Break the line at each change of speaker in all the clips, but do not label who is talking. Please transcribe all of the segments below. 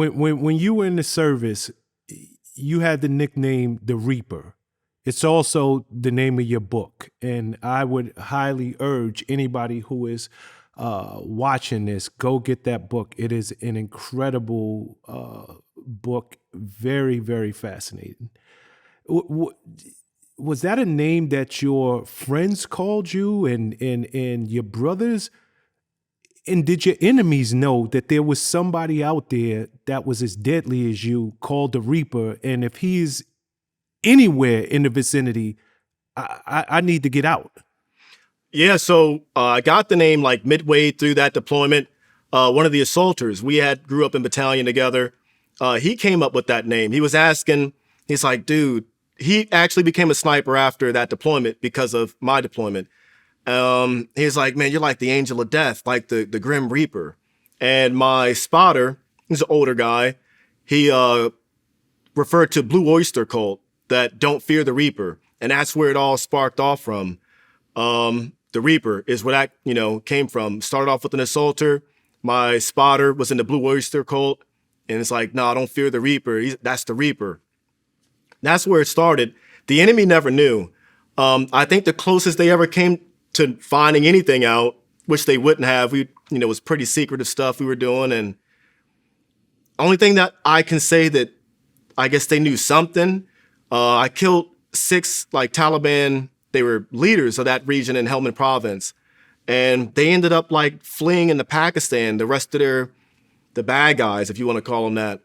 when you were in the service, you had the nickname the Reaper. It's also the name of your book, and I would highly urge anybody who is watching this, go get that book. It is an incredible book, very, very fascinating. Was that a name that your friends called you and your brothers? And did your enemies know that there was somebody out there that was as deadly as you called the Reaper? And if he's anywhere in the vicinity, I need to get out.
Yeah, so I got the name like midway through that deployment. One of the assaulters, we grew up in battalion together. He came up with that name. He was asking, he's like, dude, he actually became a sniper after that deployment because of my deployment. He's like, man, you're like the angel of death, like the Grim Reaper. And my spotter, he's an older guy, he referred to Blue Oyster Cult, that don't fear the Reaper. And that's where it all sparked off from. The Reaper is where that, came from. Started off with an assaulter. My spotter was in the Blue Oyster Cult. And it's like, no, don't fear the Reaper. That's the Reaper. That's where it started. The enemy never knew. I think the closest they ever came to finding anything out, which they wouldn't have, it was pretty secretive stuff we were doing. And only thing that I can say that I guess they knew something, I killed 6 Taliban, they were leaders of that region in Helmand province. And they ended up fleeing into Pakistan, the rest of the bad guys, if you want to call them that.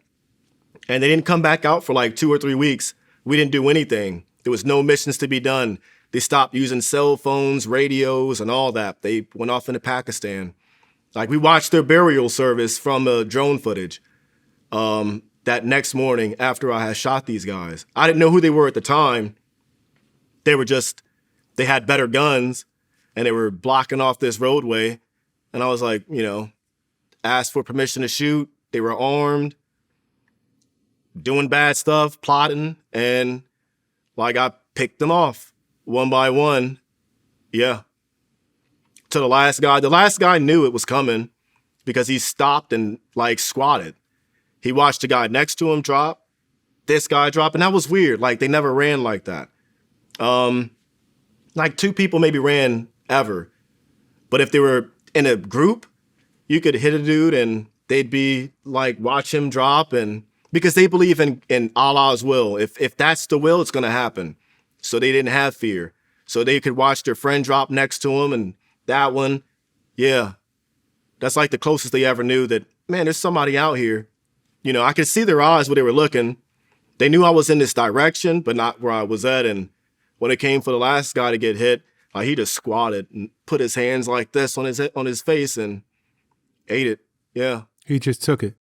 And they didn't come back out for 2 or 3 weeks. We didn't do anything. There was no missions to be done. They stopped using cell phones, radios, and all that. They went off into Pakistan. We watched their burial service from drone footage that next morning after I had shot these guys. I didn't know who they were at the time. They had better guns, and they were blocking off this roadway. And I was asked for permission to shoot. They were armed, doing bad stuff, plotting, and I picked them off one by one. Yeah. To the last guy. The last guy knew it was coming because he stopped and squatted. He watched the guy next to him drop, this guy drop, and that was weird. They never ran like that. 2 people maybe ran ever. But if they were in a group, you could hit a dude and they'd be watch him drop, and because they believe in Allah's will. If that's the will, it's going to happen. So they didn't have fear. So they could watch their friend drop next to him, and that one, yeah. That's the closest they ever knew that, man, there's somebody out here. I could see their eyes where they were looking. They knew I was in this direction, but not where I was at. And when it came for the last guy to get hit, he just squatted and put his hands like this on his face and ate it. Yeah.
He just took it.